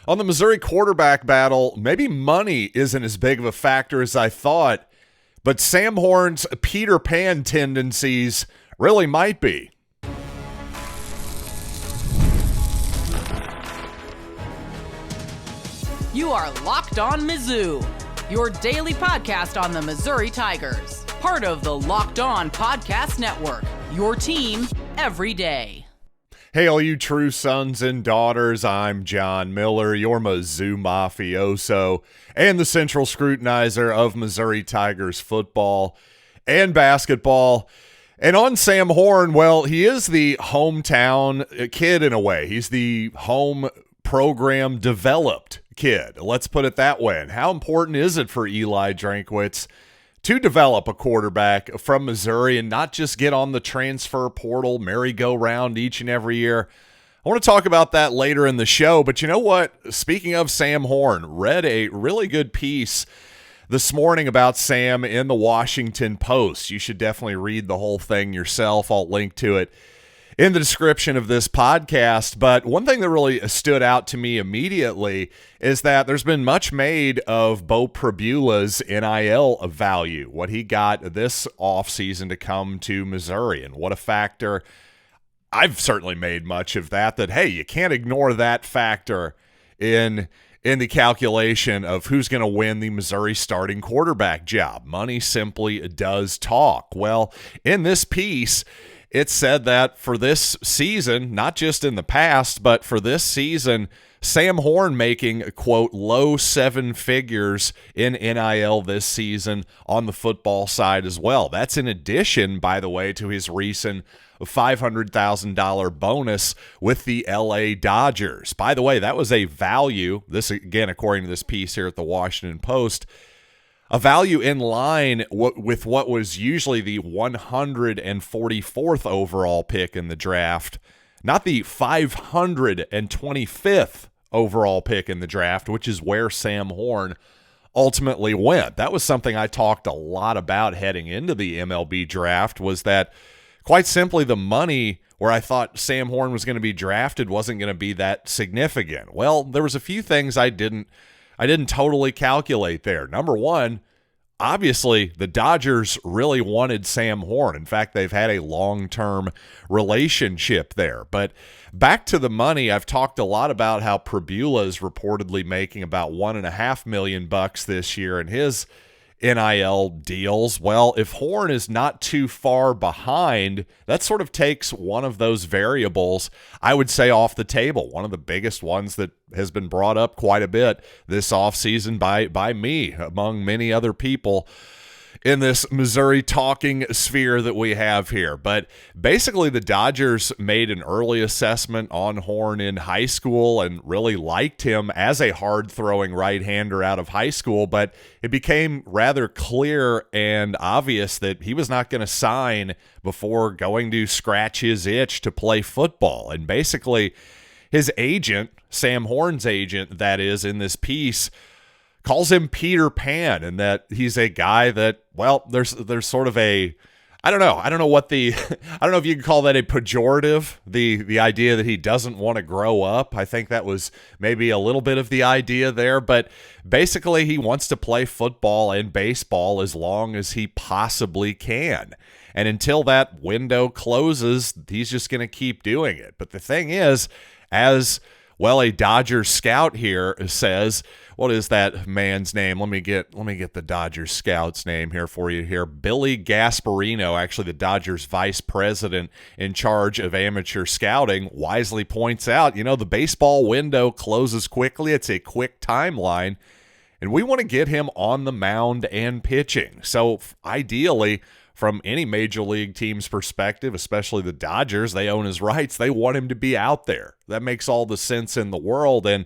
On the Missouri quarterback battle, maybe money isn't as big of a factor as I thought, but Sam Horn's Peter Pan tendencies really might be. You are Locked On Mizzou, your daily podcast on the Missouri Tigers. Part of the Locked On Podcast Network, your team every day. Hey, all you true sons and daughters, I'm John Miller, your Mizzou mafioso and the central scrutinizer of Missouri Tigers football and basketball. And on Sam Horn, well, he is the hometown kid in a way. He's the home program developed kid. Let's put it that way. And how important is it for Eli Drinkwitz to develop a quarterback from Missouri and not just get on the transfer portal merry-go-round each and every year? I want to talk about that later in the show, but you know what? Speaking of Sam Horn, read a really good piece this morning about Sam in the Washington Post. You should definitely read the whole thing yourself. I'll link to it in the description of this podcast. But one thing that really stood out to me immediately is that there's been much made of Beau Pribula's NIL value, what he got this offseason to come to Missouri, and what a factor. I've certainly made much of that, hey, you can't ignore that factor in the calculation of who's going to win the Missouri starting quarterback job. Money simply does talk. Well, in this piece, it said that for this season, not just in the past, but for this season, Sam Horn making, quote, low seven figures in NIL this season on the football side as well. That's in addition, by the way, to his recent $500,000 bonus with the LA Dodgers. By the way, that was a value, this again, according to this piece here at the Washington Post, a value in line with what was usually the 144th overall pick in the draft, not the 525th overall pick in the draft, which is where Sam Horn ultimately went. That was something I talked a lot about heading into the MLB draft, was that quite simply the money where I thought Sam Horn was going to be drafted wasn't going to be that significant. Well, there was a few things I didn't totally calculate there. Number one, obviously, the Dodgers really wanted Sam Horn. In fact, they've had a long-term relationship there. But back to the money, I've talked a lot about how Pribula is reportedly making about $1.5 million this year in his NIL deals. Well, if Horn is not too far behind, that sort of takes one of those variables, I would say, off the table. One of the biggest ones that has been brought up quite a bit this offseason by me, among many other people in this Missouri talking sphere that we have here. But basically, the Dodgers made an early assessment on Horn in high school and really liked him as a hard-throwing right-hander out of high school, but it became rather clear and obvious that he was not going to sign before going to scratch his itch to play football. And basically, his agent, Sam Horn's agent, that is, in this piece, calls him Peter Pan, and that he's a guy that, well, there's sort of a, I don't know if you can call that a pejorative, the idea that he doesn't want to grow up. I think that was maybe a little bit of the idea there, but basically he wants to play football and baseball as long as he possibly can. And until that window closes, he's just going to keep doing it. But the thing is, as well, a Dodgers scout here says, what is that man's name? Let me get the Dodgers scout's name here for you here. Billy Gasparino, actually the Dodgers vice president in charge of amateur scouting, wisely points out, the baseball window closes quickly. It's a quick timeline, and we want to get him on the mound and pitching. So ideally, from any major league team's perspective, especially the Dodgers, they own his rights. They want him to be out there. That makes all the sense in the world, and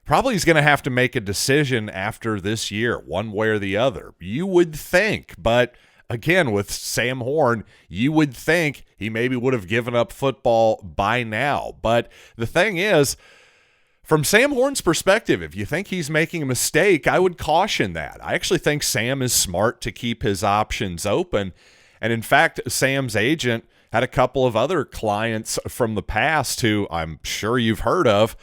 probably he's going to have to make a decision after this year, one way or the other. You would think, but again, with Sam Horn, you would think he maybe would have given up football by now. But the thing is, from Sam Horn's perspective, if you think he's making a mistake, I would caution that. I actually think Sam is smart to keep his options open. And in fact, Sam's agent had a couple of other clients from the past who I'm sure you've heard of,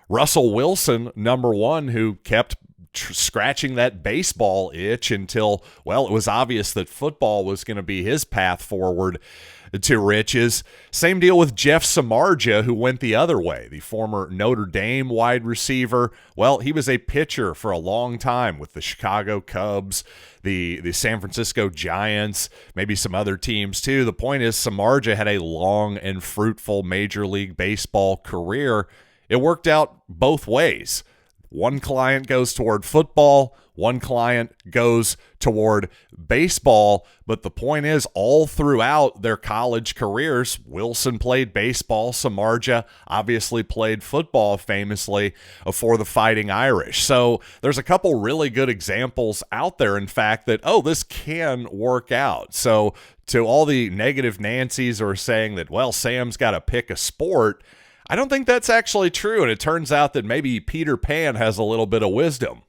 Russell Wilson, number one, who kept scratching that baseball itch until, well, it was obvious that football was going to be his path forward to riches. Same deal with Jeff Samardzija, who went the other way, the former Notre Dame wide receiver. Well, he was a pitcher for a long time with the Chicago Cubs, the San Francisco Giants, maybe some other teams too. The point is, Samardzija had a long and fruitful Major League Baseball career. It worked out both ways. One client goes toward football, one client goes toward baseball, but the point is, all throughout their college careers, Wilson played baseball, Samardzija obviously played football famously for the Fighting Irish. So there's a couple really good examples out there, in fact, that, oh, this can work out. So to all the negative Nancys who are saying that, well, Sam's got to pick a sport, I don't think that's actually true, and it turns out that maybe Peter Pan has a little bit of wisdom.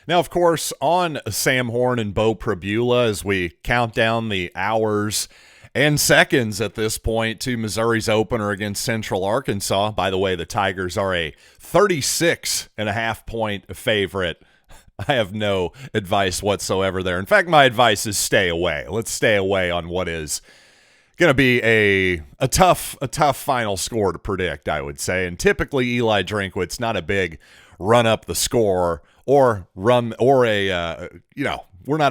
Now, of course, on Sam Horn and Beau Pribula, as we count down the hours and seconds at this point to Missouri's opener against Central Arkansas. By the way, the Tigers are a 36.5-point favorite. I have no advice whatsoever there. In fact, my advice is stay away. Let's stay away on what is going to be a tough final score to predict, I would say. And typically Eli Drinkwitz, not a big run up the score we're not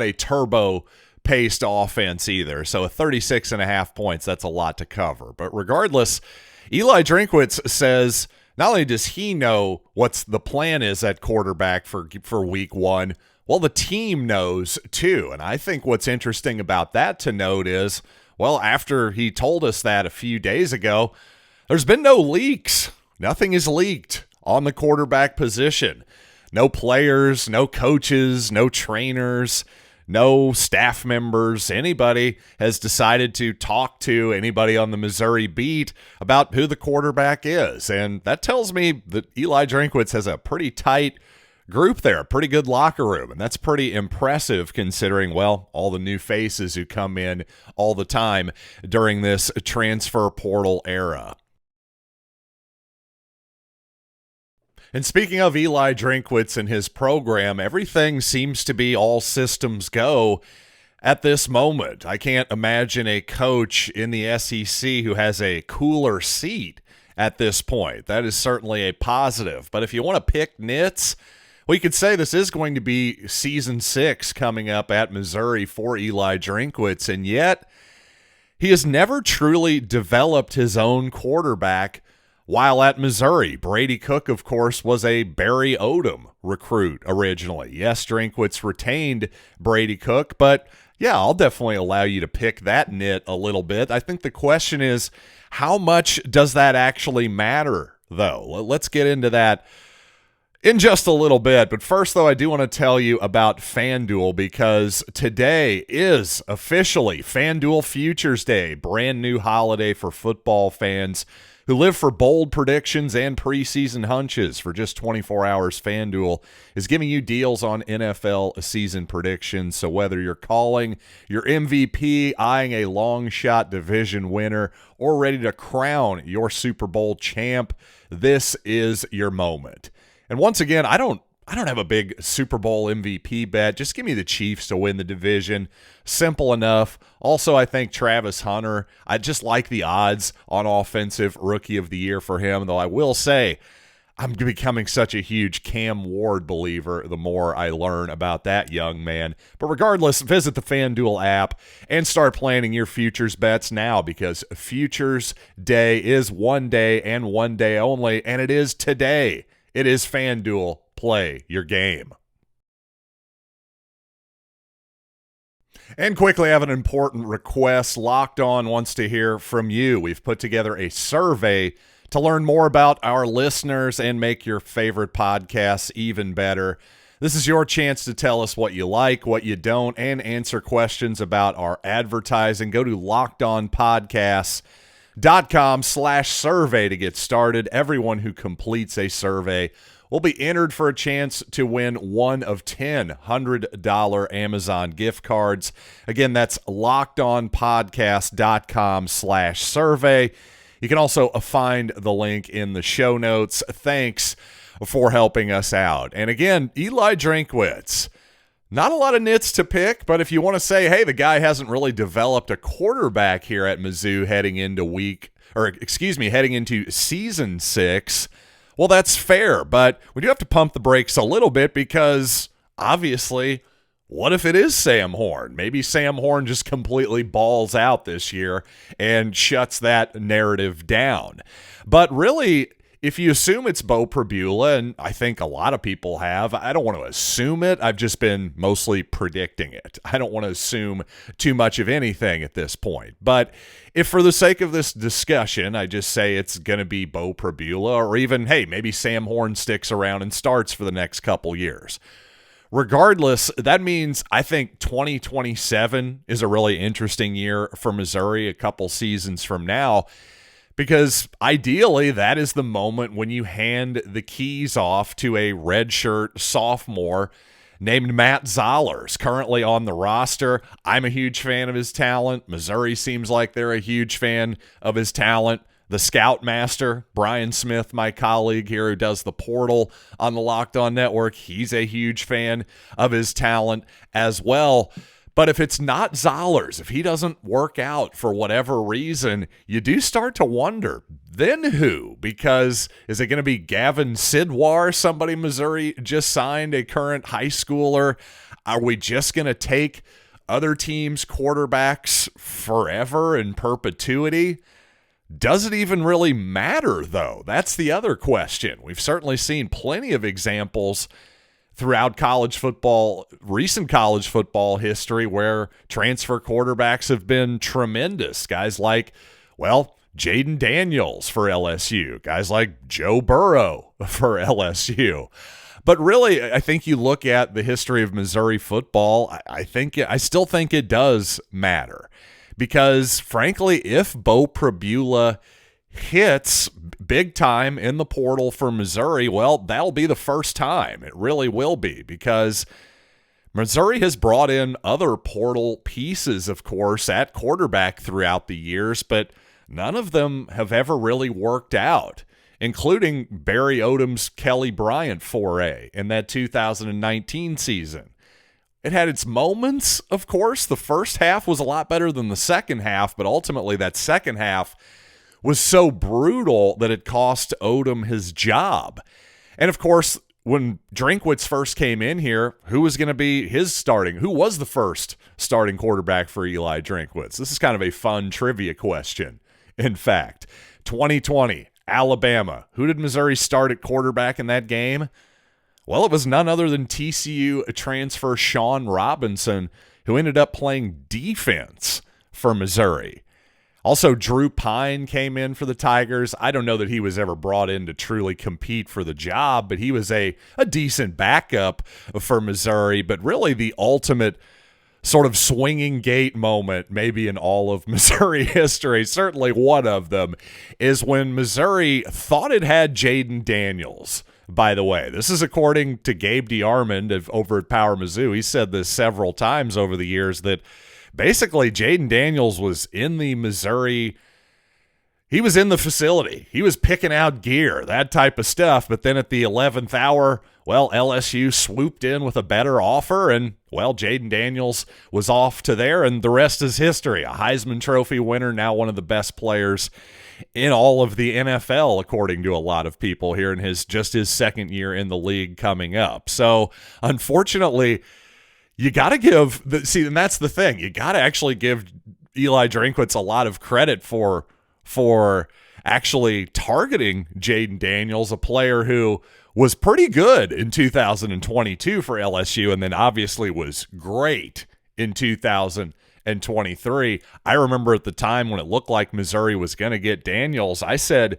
a turbo paced offense either. So a 36.5 points, that's a lot to cover. But regardless, Eli Drinkwitz says not only does he know what the plan is at quarterback for week one, well, the team knows too. And I think what's interesting about that to note is, well, after he told us that a few days ago, there's been no leaks. Nothing is leaked on the quarterback position. No players, no coaches, no trainers, no staff members. Anybody has decided to talk to anybody on the Missouri beat about who the quarterback is. And that tells me that Eli Drinkwitz has a pretty tight group there, a pretty good locker room. And that's pretty impressive considering, well, all the new faces who come in all the time during this transfer portal era. And speaking of Eli Drinkwitz and his program, everything seems to be all systems go at this moment. I can't imagine a coach in the SEC who has a cooler seat at this point. That is certainly a positive. But if you want to pick nits, we could say this is going to be season 6 coming up at Missouri for Eli Drinkwitz, and yet he has never truly developed his own quarterback while at Missouri. Brady Cook, of course, was a Barry Odom recruit originally. Yes, Drinkwitz retained Brady Cook, but yeah, I'll definitely allow you to pick that nit a little bit. I think the question is, how much does that actually matter, though? Let's get into that in just a little bit. But first, though, I do want to tell you about FanDuel, because today is officially FanDuel Futures Day, brand new holiday for football fans who live for bold predictions and preseason hunches. For just 24 hours, FanDuel is giving you deals on NFL season predictions. So whether you're calling your MVP, eyeing a long-shot division winner, or ready to crown your Super Bowl champ, this is your moment. And once again, I don't have a big Super Bowl MVP bet. Just give me the Chiefs to win the division. Simple enough. Also, I think Travis Hunter, I just like the odds on offensive rookie of the year for him, though I will say I'm becoming such a huge Cam Ward believer the more I learn about that young man. But regardless, visit the FanDuel app and start planning your futures bets now, because Futures Day is one day and one day only, and it is today. It is FanDuel. Play your game. And quickly, I have an important request. Locked On wants to hear from you. We've put together a survey to learn more about our listeners and make your favorite podcasts even better. This is your chance to tell us what you like, what you don't, and answer questions about our advertising. Go to LockedOnPodcast.com/survey to get started. Everyone who completes a survey will be entered for a chance to win one of 10 $100 Amazon gift cards. Again, that's LockedOnPodcast.com/survey. You can also find the link in the show notes. Thanks for helping us out. And again, Eli Drinkwitz. Not a lot of nits to pick, but if you want to say, hey, the guy hasn't really developed a quarterback here at Mizzou heading into season 6, well, that's fair. But we do have to pump the brakes a little bit because obviously, what if it is Sam Horn? Maybe Sam Horn just completely balls out this year and shuts that narrative down. But really, if you assume it's Beau Pribula, and I think a lot of people have, I don't want to assume it. I've just been mostly predicting it. I don't want to assume too much of anything at this point. But if for the sake of this discussion, I just say it's going to be Beau Pribula, or even, hey, maybe Sam Horn sticks around and starts for the next couple years. Regardless, that means I think 2027 is a really interesting year for Missouri a couple seasons from now, because ideally that is the moment when you hand the keys off to a redshirt sophomore named Matt Zollers, currently on the roster. I'm a huge fan of his talent. Missouri seems like they're a huge fan of his talent. The Scoutmaster, Brian Smith, my colleague here who does the portal on the Locked On Network, he's a huge fan of his talent as well. But if it's not Zollers, if he doesn't work out for whatever reason, you do start to wonder, then who? Because is it going to be Gavin Sidwar, somebody Missouri just signed, a current high schooler? Are we just going to take other teams' quarterbacks forever in perpetuity? Does it even really matter, though? That's the other question. We've certainly seen plenty of examples throughout college football, recent college football history, where transfer quarterbacks have been tremendous. Guys like, well, Jaden Daniels for LSU. Guys like Joe Burrow for LSU. But really, I think you look at the history of Missouri football, I still think it does matter. Because, frankly, if Beau Pribula hits big time in the portal for Missouri, well, that'll be the first time. It really will be, because Missouri has brought in other portal pieces, of course, at quarterback throughout the years, but none of them have ever really worked out, including Barry Odom's Kelly Bryant foray in that 2019 season. It had its moments, of course. The first half was a lot better than the second half, but ultimately that second half was so brutal that it cost Odom his job. And of course, when Drinkwitz first came in here, who was going to be who was the first starting quarterback for Eli Drinkwitz? This is kind of a fun trivia question. In fact, 2020, Alabama. Who did Missouri start at quarterback in that game? Well, it was none other than TCU transfer Sean Robinson, who ended up playing defense for Missouri. Also, Drew Pine came in for the Tigers. I don't know that he was ever brought in to truly compete for the job, but he was a decent backup for Missouri. But really the ultimate sort of swinging gate moment maybe in all of Missouri history, certainly one of them, is when Missouri thought it had Jaden Daniels. By the way, this is according to Gabe DeArmond over at Power Mizzou. He said this several times over the years that basically Jaden Daniels was in the Missouri. He was in the facility. He was picking out gear, that type of stuff. But then at the 11th hour, well, LSU swooped in with a better offer, and, well, Jaden Daniels was off to there, and the rest is history. A Heisman Trophy winner, now one of the best players in all of the NFL, according to a lot of people here in his second year in the league coming up. So, unfortunately, you got to give and that's the thing. You got to actually give Eli Drinkwitz a lot of credit for actually targeting Jaden Daniels, a player who was pretty good in 2022 for LSU and then obviously was great in 2023. I remember at the time when it looked like Missouri was going to get Daniels, I said,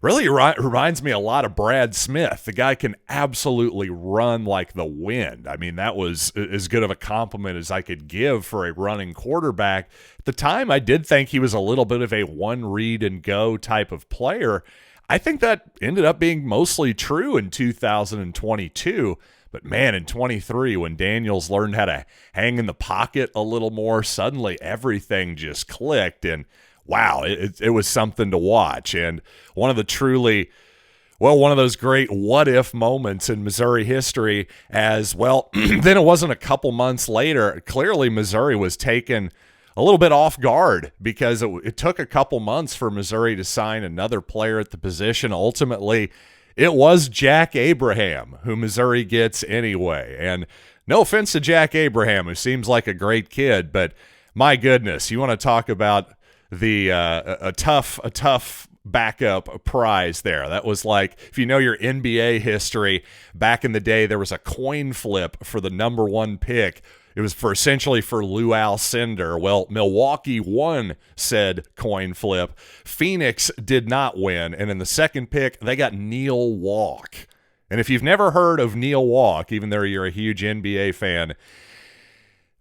really reminds me a lot of Brad Smith. The guy can absolutely run like the wind. I mean, that was as good of a compliment as I could give for a running quarterback. At the time, I did think he was a little bit of a one-read-and-go type of player. I think that ended up being mostly true in 2022. But man, in 23, when Daniels learned how to hang in the pocket a little more, suddenly everything just clicked. And wow, it was something to watch. And one of those great what-if moments in Missouri history as, well, then it wasn't a couple months later. Clearly, Missouri was taken a little bit off guard because it took a couple months for Missouri to sign another player at the position. Ultimately, it was Jack Abraham, who Missouri gets anyway. And no offense to Jack Abraham, who seems like a great kid, but my goodness, you want to talk about a tough backup prize there. That was like, if you know your NBA history, back in the day, there was a coin flip for the number 1 pick. It was essentially for Lou Alcindor. Well, Milwaukee won said coin flip. Phoenix did not win. And in the second pick, they got Neil Walk. And if you've never heard of Neil Walk, even though you're a huge NBA fan,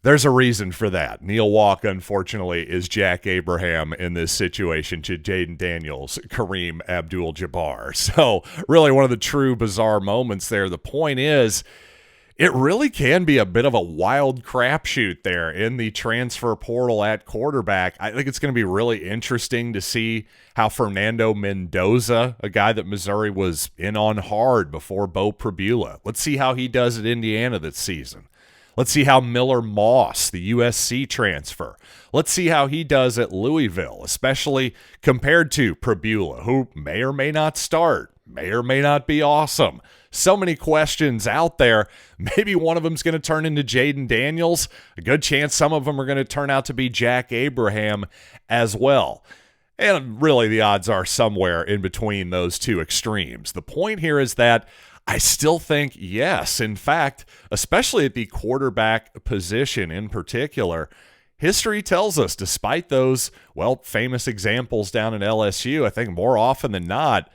there's a reason for that. Neil Walk, unfortunately, is Jack Abraham in this situation to Jaden Daniels, Kareem Abdul-Jabbar. So really one of the true bizarre moments there. The point is, it really can be a bit of a wild crapshoot there in the transfer portal at quarterback. I think it's going to be really interesting to see how Fernando Mendoza, a guy that Missouri was in on hard before Beau Pribula, let's see how he does at Indiana this season. Let's see how Miller Moss, the USC transfer, let's see how he does at Louisville, especially compared to Pribula, who may or may not start, may or may not be awesome. So many questions out there. Maybe one of them is going to turn into Jaden Daniels. A good chance some of them are going to turn out to be Jack Abraham as well. And really the odds are somewhere in between those two extremes. The point here is that I still think, yes, in fact, especially at the quarterback position in particular, history tells us, despite those, famous examples down in LSU, I think more often than not,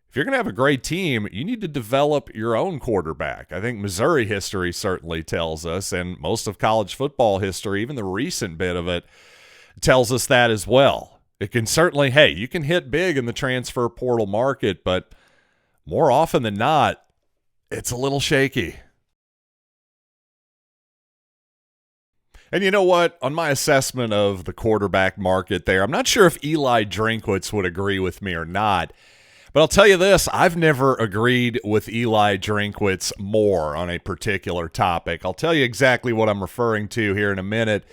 if you're going to have a great team, you need to develop your own quarterback. I think Missouri history certainly tells us, and most of college football history, even the recent bit of it, tells us that as well. It can certainly, you can hit big in the transfer portal market, but more often than not, it's a little shaky. And you know what? On my assessment of the quarterback market there, I'm not sure if Eli Drinkwitz would agree with me or not. But I'll tell you this, I've never agreed with Eli Drinkwitz more on a particular topic. I'll tell you exactly what I'm referring to here in a minute.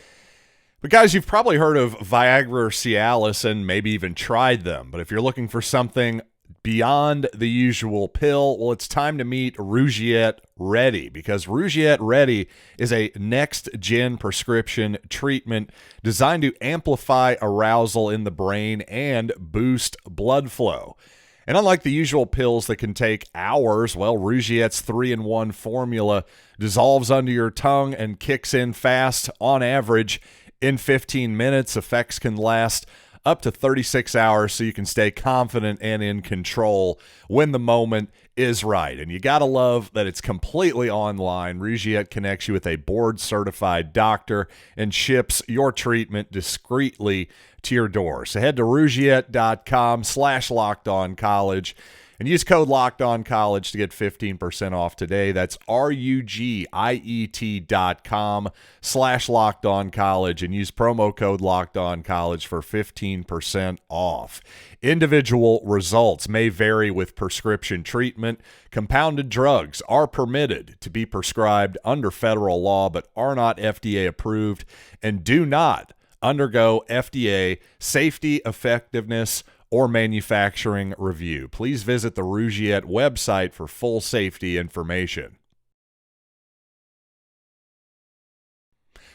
But guys, you've probably heard of Viagra or Cialis and maybe even tried them. But if you're looking for something beyond the usual pill, well, it's time to meet Rugiet Ready, because Rugiet Ready is a next-gen prescription treatment designed to amplify arousal in the brain and boost blood flow. And unlike the usual pills that can take hours, Rugiet's 3-in-1 formula dissolves under your tongue and kicks in fast, on average, in 15 minutes. Effects can last up to 36 hours, so you can stay confident and in control when the moment is right. And you got to love that it's completely online. Rugiet connects you with a board-certified doctor and ships your treatment discreetly to your door. So head to Rugiet.com/LockedOnCollege and use code LockedOnCollege to get 15% off today. That's Rugiet.com/LockedOnCollege and use promo code LockedOnCollege for 15% off. Individual results may vary with prescription treatment. Compounded drugs are permitted to be prescribed under federal law but are not FDA approved and do not undergo FDA safety, effectiveness, or manufacturing review. Please visit the Rugiet website for full safety information.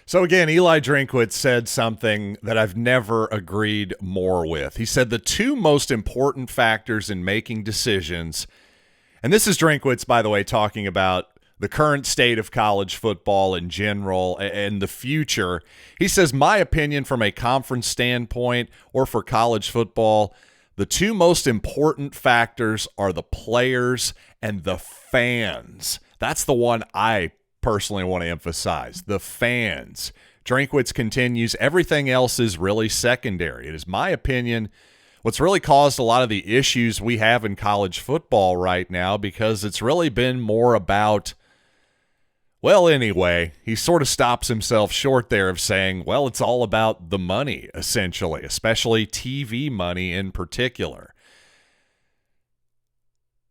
So again, Eli Drinkwitz said something that I've never agreed more with. He said the two most important factors in making decisions, and this is Drinkwitz, by the way, talking about the current state of college football in general and the future. He says, my opinion from a conference standpoint or for college football, the two most important factors are the players and the fans. That's the one I personally want to emphasize, the fans. Drinkwitz continues, everything else is really secondary. It is my opinion what's really caused a lot of the issues we have in college football right now, because it's really been more about, Well, anyway, he sort of stops himself short there of saying, well, it's all about the money, essentially, especially TV money in particular.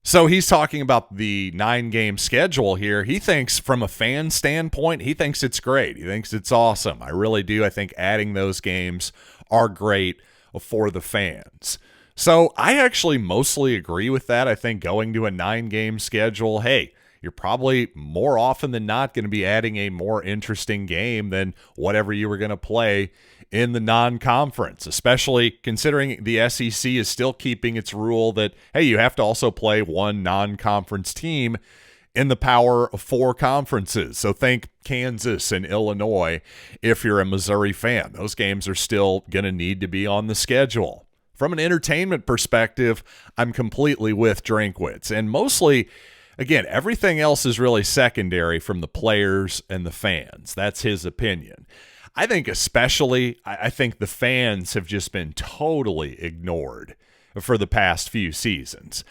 So he's talking about the 9-game schedule here. He thinks from a fan standpoint, he thinks it's great. He thinks it's awesome. I really do. I think adding those games are great for the fans. So I actually mostly agree with that. I think going to a 9-game schedule, hey, you're probably more often than not going to be adding a more interesting game than whatever you were going to play in the non-conference, especially considering the SEC is still keeping its rule that, hey, you have to also play one non-conference team in the Power 4 conferences. So think Kansas and Illinois if you're a Missouri fan. Those games are still going to need to be on the schedule. From an entertainment perspective, I'm completely with Drinkwitz. And mostly, again, everything else is really secondary from the players and the fans. That's his opinion. I think especially, I think the fans have just been totally ignored for the past few seasons.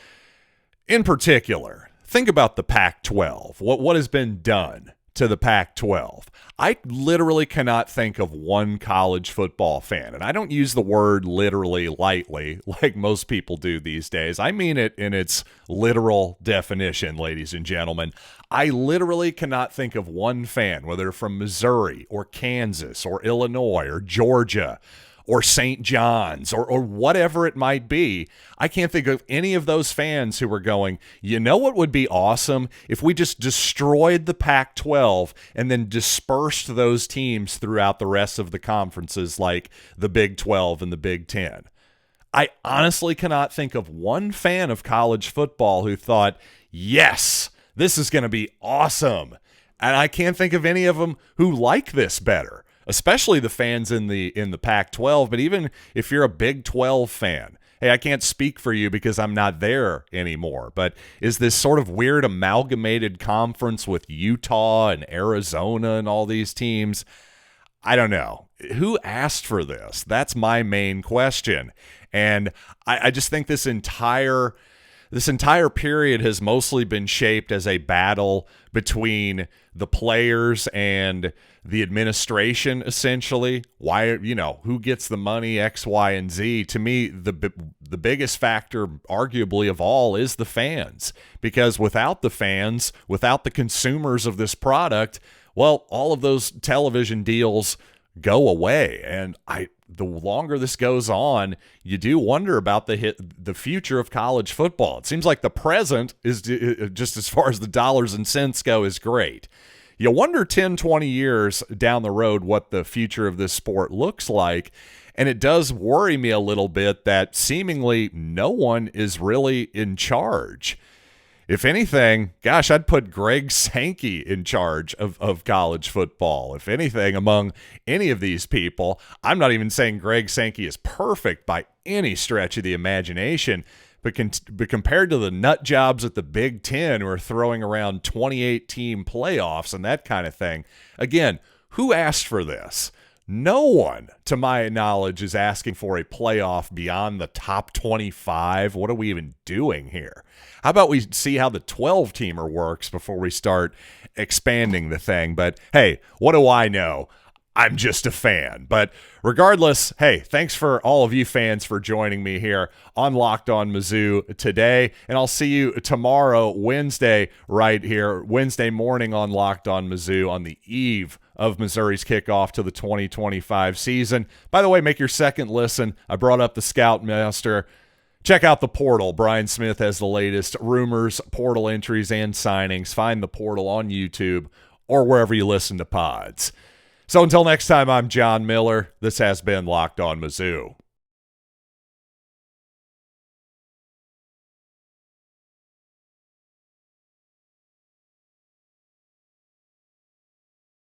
In particular, think about the Pac-12, what has been done to the Pac-12. I literally cannot think of one college football fan, and I don't use the word literally lightly like most people do these days. I mean it in its literal definition, ladies and gentlemen. I literally cannot think of one fan, whether from Missouri or Kansas or Illinois or Georgia or St. John's or whatever it might be. I can't think of any of those fans who were going, you know what would be awesome if we just destroyed the Pac-12 and then dispersed those teams throughout the rest of the conferences like the Big 12 and the Big 10. I honestly cannot think of one fan of college football who thought, yes, this is going to be awesome. And I can't think of any of them who like this better, especially the fans in the Pac-12. But even if you're a Big 12 fan, hey, I can't speak for you because I'm not there anymore. But is this sort of weird amalgamated conference with Utah and Arizona and all these teams? I don't know. Who asked for this? That's my main question. And I just think this entire period has mostly been shaped as a battle between the players and the administration, essentially. Why, who gets the money, X, Y, and Z. To me, the biggest factor, arguably, of all is the fans. Because without the fans, without the consumers of this product, well, all of those television deals go away. And the longer this goes on, you do wonder about the future of college football. It seems like the present is just, as far as the dollars and cents go, is great. You wonder 10, 20 years down the road what the future of this sport looks like. And it does worry me a little bit that seemingly no one is really in charge. If anything, gosh, I'd put Greg Sankey in charge of college football. If anything, among any of these people, I'm not even saying Greg Sankey is perfect by any stretch of the imagination, but compared to the nut jobs at the Big Ten who are throwing around 28-team playoffs and that kind of thing, again, who asked for this? No one, to my knowledge, is asking for a playoff beyond the top 25. What are we even doing here? How about we see how the 12-teamer works before we start expanding the thing? But hey, what do I know? I'm just a fan. But regardless, hey, thanks for all of you fans for joining me here on Locked On Mizzou today. And I'll see you tomorrow, Wednesday, right here, Wednesday morning on Locked On Mizzou on the eve of Missouri's kickoff to the 2025 season. By the way, make your second listen. I brought up the Scoutmaster. Check out the portal. Brian Smith has the latest rumors, portal entries, and signings. Find the portal on YouTube or wherever you listen to pods. So until next time, I'm John Miller. This has been Locked On Mizzou.